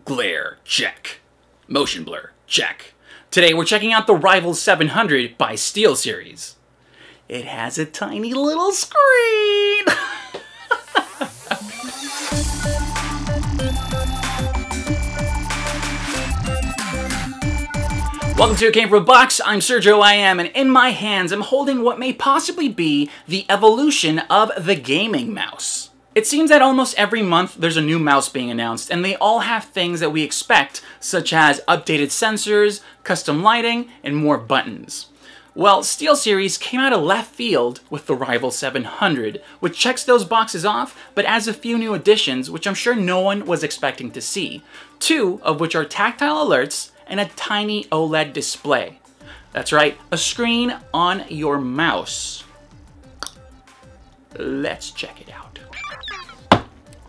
Glare, check. Motion blur, check. Today we're checking out the Rival 700 by SteelSeries. It has a tiny little screen! Welcome to It Came From a Box. I'm Sergio IM, and in my hands I'm holding what may possibly be the evolution of the gaming mouse. It seems that almost every month there's a new mouse being announced, and they all have things that we expect, such as updated sensors, custom lighting, and more buttons. Well, SteelSeries came out of left field with the Rival 700, which checks those boxes off, but adds a few new additions, which I'm sure no one was expecting to see. Two of which are tactile alerts and a tiny OLED display. That's right, a screen on your mouse. Let's check it out.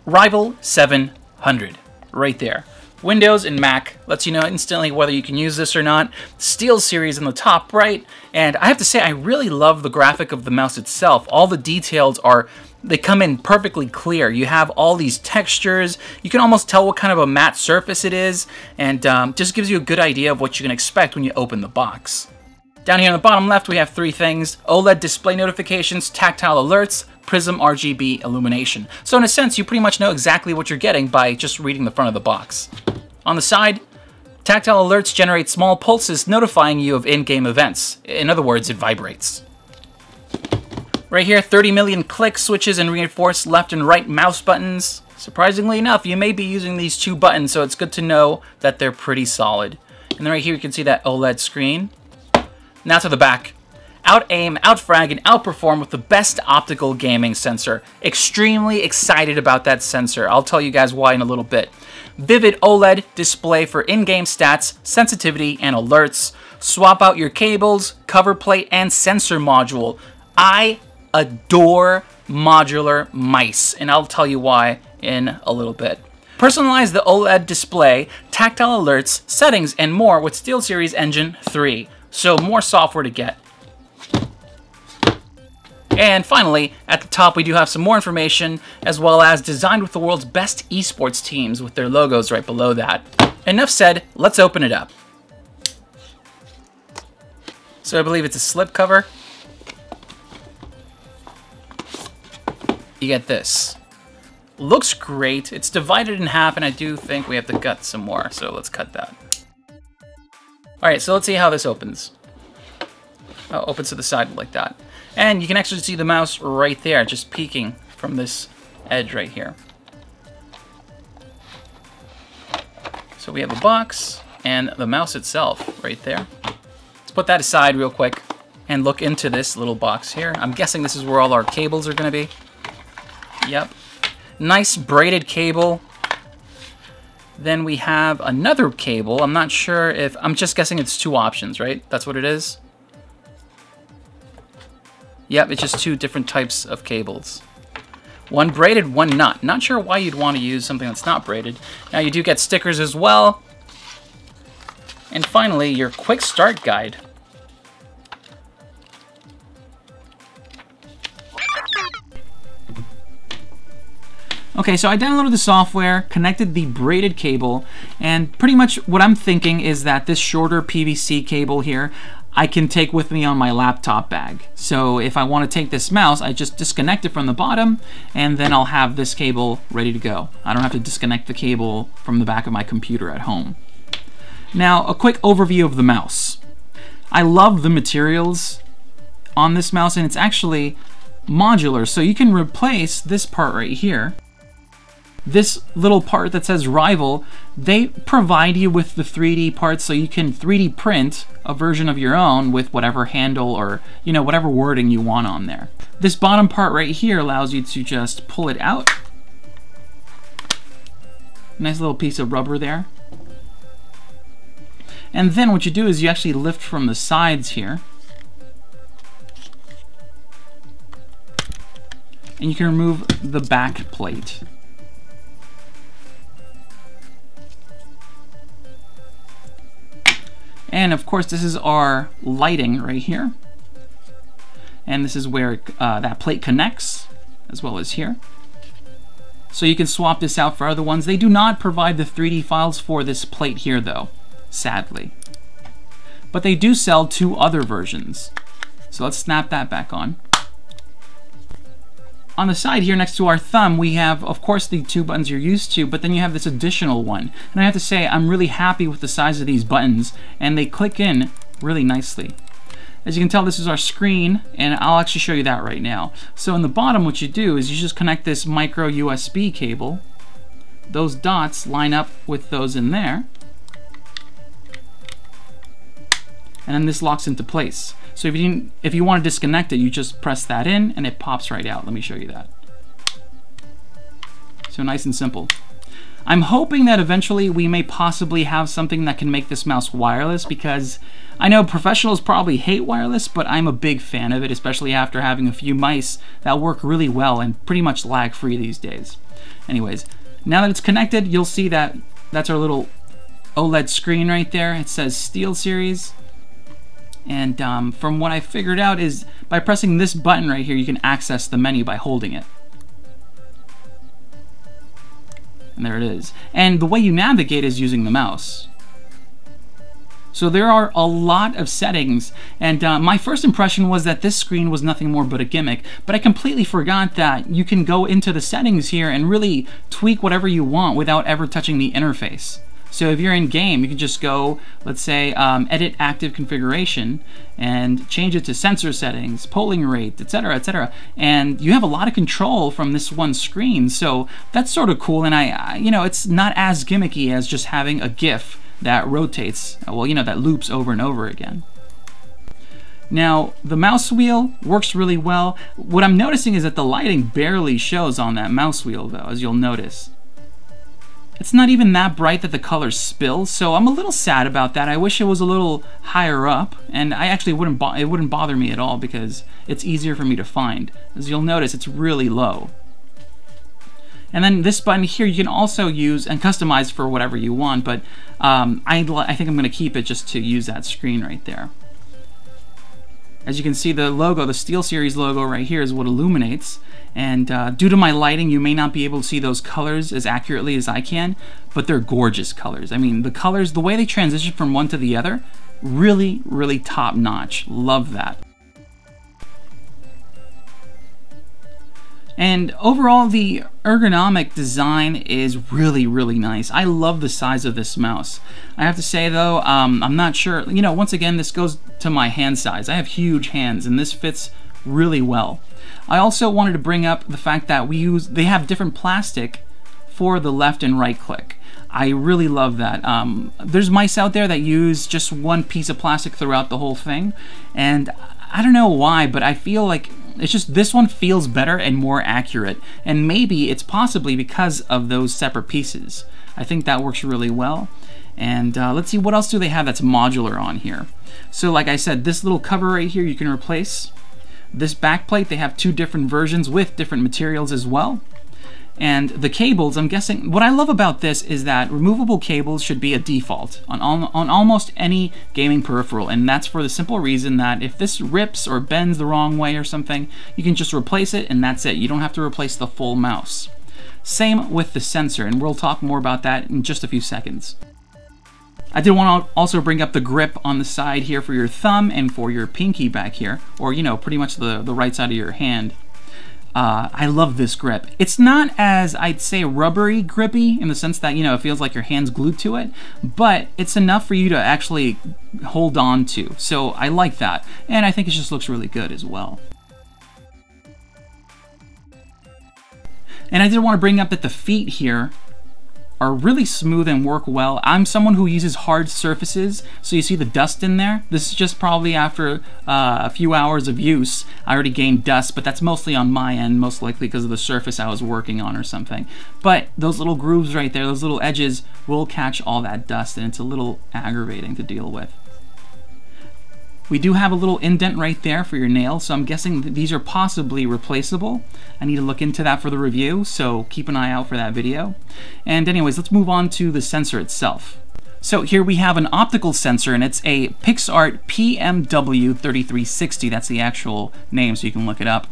Rival 700, right there. Windows and Mac lets you know instantly whether you can use this or not. SteelSeries in the top right, and I have to say I really love the graphic of the mouse itself. All the details they come in perfectly clear. You have all these textures. You can almost tell what kind of a matte surface it is, and just gives you a good idea of what you can expect when you open the box. Down here on the bottom left, we have three things: OLED display notifications, tactile alerts, Prism RGB illumination. So in a sense, you pretty much know exactly what you're getting by just reading the front of the box. On the side, tactile alerts generate small pulses notifying you of in-game events. In other words, it vibrates. Right here, 30 million click switches and reinforced left and right mouse buttons. Surprisingly enough, you may be using these two buttons, so it's good to know that they're pretty solid. And then right here, you can see that OLED screen. Now to the back. Out-aim, out-frag, and outperform with the best optical gaming sensor. Extremely excited about that sensor. I'll tell you guys why in a little bit. Vivid OLED display for in-game stats, sensitivity, and alerts. Swap out your cables, cover plate, and sensor module. I adore modular mice, and I'll tell you why in a little bit. Personalize the OLED display, tactile alerts, settings, and more with SteelSeries Engine 3. So more software to get. And finally, at the top we do have some more information, as well as designed with the world's best esports teams with their logos right below that. Enough said, let's open it up. So I believe it's a slip cover. You get this. Looks great. It's divided in half, and I do think we have to cut some more, so let's cut that. Alright, so let's see how this opens. Oh, opens to the side like that. And you can actually see the mouse right there, just peeking from this edge right here. So we have a box and the mouse itself right there. Let's put that aside real quick and look into this little box here. I'm guessing this is where all our cables are going to be. Yep. Nice braided cable. Then we have another cable. I'm not sure if... I'm just guessing it's two options, right? That's what it is? Yep, it's just two different types of cables. One braided, one not. Not sure why you'd want to use something that's not braided. Now you do get stickers as well. And finally, your quick start guide. Okay, so I downloaded the software, connected the braided cable, and pretty much what I'm thinking is that this shorter PVC cable here, I can take with me on my laptop bag. So if I want to take this mouse, I just disconnect it from the bottom, and then I'll have this cable ready to go. I don't have to disconnect the cable from the back of my computer at home. Now, a quick overview of the mouse. I love the materials on this mouse, and it's actually modular, so you can replace this part right here. This little part that says Rival, they provide you with the 3D parts, so you can 3D print a version of your own with whatever handle or, you know, whatever wording you want on there. This bottom part right here allows you to just pull it out. Nice little piece of rubber there. And then what you do is you actually lift from the sides here. And you can remove the back plate. And of course, this is our lighting right here. And this is where that plate connects, as well as here. So you can swap this out for other ones. They do not provide the 3D files for this plate here though, sadly. But they do sell 2 other versions. So let's snap that back on. On the side here next to our thumb, we have, of course, the 2 buttons you're used to, but then you have this additional one. And I have to say, I'm really happy with the size of these buttons, and they click in really nicely. As you can tell, this is our screen, and I'll actually show you that right now. So in the bottom, what you do is you just connect this micro USB cable. Those dots line up with those in there. And then this locks into place. So if you want to disconnect it, you just press that in and it pops right out. Let me show you that. So nice and simple. I'm hoping that eventually we may possibly have something that can make this mouse wireless, because I know professionals probably hate wireless, but I'm a big fan of it, especially after having a few mice that work really well and pretty much lag-free these days. Anyways, now that it's connected, you'll see that that's our little OLED screen right there. It says SteelSeries. And from what I figured out is by pressing this button right here, you can access the menu by holding it. And there it is. And the way you navigate is using the mouse. So there are a lot of settings, and my first impression was that this screen was nothing more but a gimmick, but I completely forgot that you can go into the settings here and really tweak whatever you want without ever touching the interface. So if you're in game, you can just go, let's say, edit active configuration and change it to sensor settings, polling rate, etc., etc. And you have a lot of control from this one screen. So that's sort of cool. And you know, it's not as gimmicky as just having a GIF that rotates, well, you know, that loops over and over again. Now, the mouse wheel works really well. What I'm noticing is that the lighting barely shows on that mouse wheel, though, as you'll notice. It's not even that bright that the colors spill, so I'm a little sad about that. I wish it was a little higher up, and I actually it wouldn't bother me at all because it's easier for me to find. As you'll notice, it's really low. And then this button here you can also use and customize for whatever you want, but I think I'm going to keep it just to use that screen right there. As you can see, the logo, the SteelSeries logo right here is what illuminates. And due to my lighting, you may not be able to see those colors as accurately as I can, but they're gorgeous colors. I mean, the colors, the way they transition from one to the other, really, really top notch. Love that. And overall, the ergonomic design is really, really nice. I love the size of this mouse. I have to say though, I'm not sure, you know, once again, this goes to my hand size. I have huge hands and this fits really well. I also wanted to bring up the fact that they have different plastic for the left and right click. I really love that. There's mice out there that use just one piece of plastic throughout the whole thing, and I don't know why, but I feel like it's just this one feels better and more accurate, and maybe it's possibly because of those separate pieces. I think that works really well. And let's see, what else do they have that's modular on here? So like I said, this little cover right here you can replace. This back plate, they have 2 different versions with different materials as well. And the cables, I'm guessing, what I love about this is that removable cables should be a default on almost any gaming peripheral, and that's for the simple reason that if this rips or bends the wrong way or something, you can just replace it and that's it. You don't have to replace the full mouse. Same with the sensor, and we'll talk more about that in just a few seconds. I did want to also bring up the grip on the side here for your thumb and for your pinky back here, or you know, pretty much the right side of your hand. I love this grip. It's not as, I'd say, rubbery grippy in the sense that, you know, it feels like your hand's glued to it, but it's enough for you to actually hold on to. So I like that, and I think it just looks really good as well. And I did want to bring up that the feet here are really smooth and work well. I'm someone who uses hard surfaces, so you see the dust in there. This is just probably after a few hours of use, I already gained dust, but that's mostly on my end, most likely because of the surface I was working on or something. But those little grooves right there, those little edges, will catch all that dust, and it's a little aggravating to deal with. We do have a little indent right there for your nail, so I'm guessing that these are possibly replaceable. I need to look into that for the review, so keep an eye out for that video. And anyways, let's move on to the sensor itself. So here we have an optical sensor, and it's a PixArt PMW3360. That's the actual name, so you can look it up.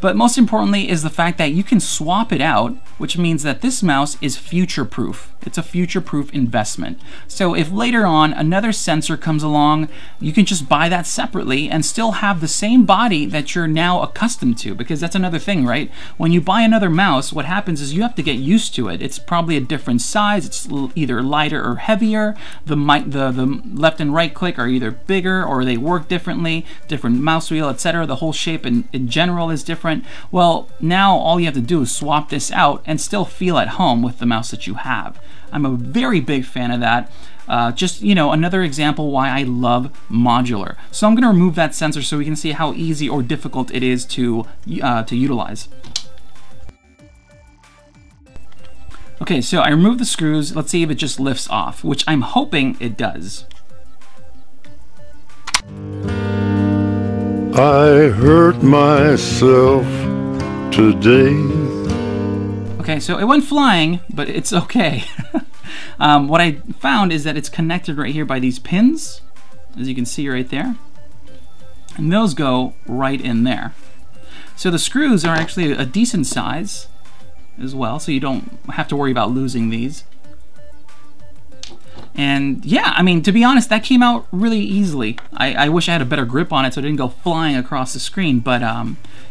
But most importantly is the fact that you can swap it out, which means that this mouse is future-proof. It's a future-proof investment. So if later on another sensor comes along, you can just buy that separately and still have the same body that you're now accustomed to, because that's another thing, right? When you buy another mouse, what happens is you have to get used to it. It's probably a different size. It's either lighter or heavier. The left and right click are either bigger or they work differently, different mouse wheel, etc. The whole shape in general is different. Well, now all you have to do is swap this out and still feel at home with the mouse that you have. I'm a very big fan of that. Just, you know, another example why I love modular. So I'm going to remove that sensor so we can see how easy or difficult it is to utilize. Okay, so I removed the screws. Let's see if it just lifts off, which I'm hoping it does. I hurt myself today. Okay, so it went flying, but it's okay. What I found is that it's connected right here by these pins, as you can see right there. And those go right in there. So the screws are actually a decent size as well, so you don't have to worry about losing these. And yeah, I mean, to be honest, that came out really easily. I wish I had a better grip on it so it didn't go flying across the screen, but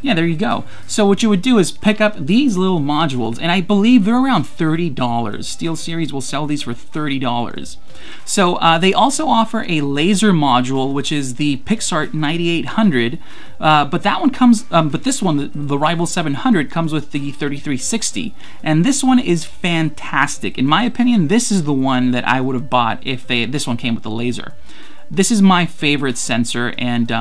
yeah, there you go. So what you would do is pick up these little modules, and I believe they're around $30. SteelSeries will sell these for $30. So they also offer a laser module, which is the PixArt 9800, but that one comes, but this one, the Rival 700, comes with the 3360, and this one is fantastic. In my opinion, this is the one that I would have bought if this one came with the laser. This is my favorite sensor, and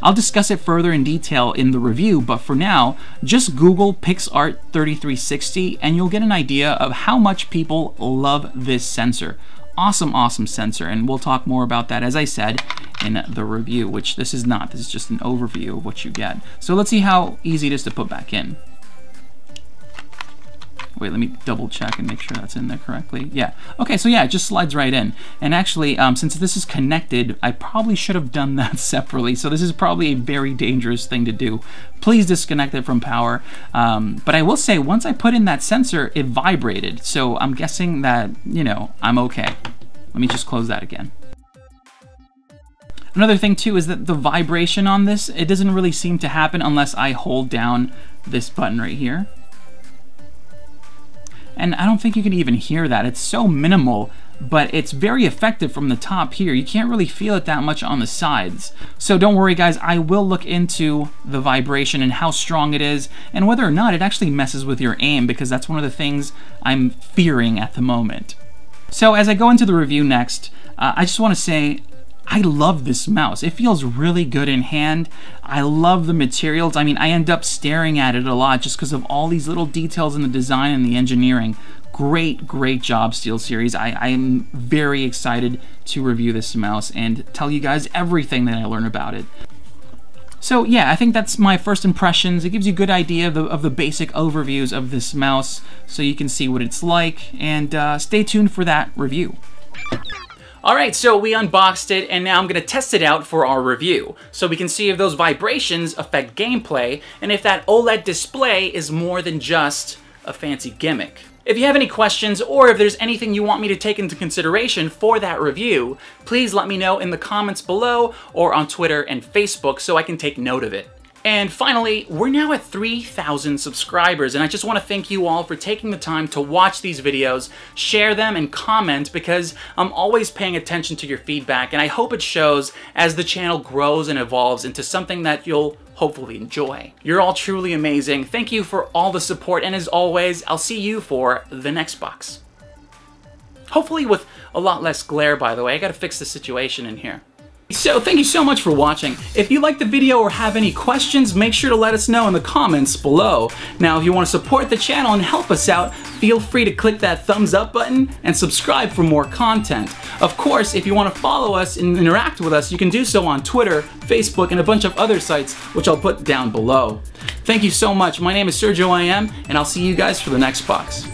I'll discuss it further in detail in the review, but for now, just Google PixArt 3360 and you'll get an idea of how much people love this sensor. Awesome, awesome sensor, and we'll talk more about that, as I said, in the review, which this is not. This is just an overview of what you get. So let's see how easy it is to put back in. Wait, let me double check and make sure that's in there correctly. Yeah. Okay, so yeah, it just slides right in. And actually, since this is connected, I probably should have done that separately. So this is probably a very dangerous thing to do. Please disconnect it from power. But I will say, once I put in that sensor, it vibrated. So I'm guessing that, you know, I'm okay. Let me just close that again. Another thing too is that the vibration on this, it doesn't really seem to happen unless I hold down this button right here. And I don't think you can even hear that. It's so minimal, but it's very effective from the top here. You can't really feel it that much on the sides. So don't worry guys, I will look into the vibration and how strong it is and whether or not it actually messes with your aim, because that's one of the things I'm fearing at the moment. So as I go into the review next, I just want to say, I love this mouse. It feels really good in hand. I love the materials. I mean, I end up staring at it a lot just because of all these little details in the design and the engineering. Great, great job, SteelSeries. I'm very excited to review this mouse and tell you guys everything that I learn about it. So yeah, I think that's my first impressions. It gives you a good idea of the basic overviews of this mouse so you can see what it's like, and stay tuned for that review. Alright, so we unboxed it, and now I'm going to test it out for our review, so we can see if those vibrations affect gameplay, and if that OLED display is more than just a fancy gimmick. If you have any questions, or if there's anything you want me to take into consideration for that review, please let me know in the comments below, or on Twitter and Facebook so I can take note of it. And finally, we're now at 3,000 subscribers, and I just want to thank you all for taking the time to watch these videos, share them, and comment, because I'm always paying attention to your feedback, and I hope it shows as the channel grows and evolves into something that you'll hopefully enjoy. You're all truly amazing. Thank you for all the support, and as always, I'll see you for the next box. Hopefully with a lot less glare, by the way. I gotta fix the situation in here. So thank you so much for watching. If you liked the video or have any questions, make sure to let us know in the comments below. Now, if you want to support the channel and help us out, feel free to click that thumbs up button and subscribe for more content. Of course, if you want to follow us and interact with us, you can do so on Twitter, Facebook, and a bunch of other sites, which I'll put down below. Thank you so much. My name is Sergio IM, and I'll see you guys for the next box.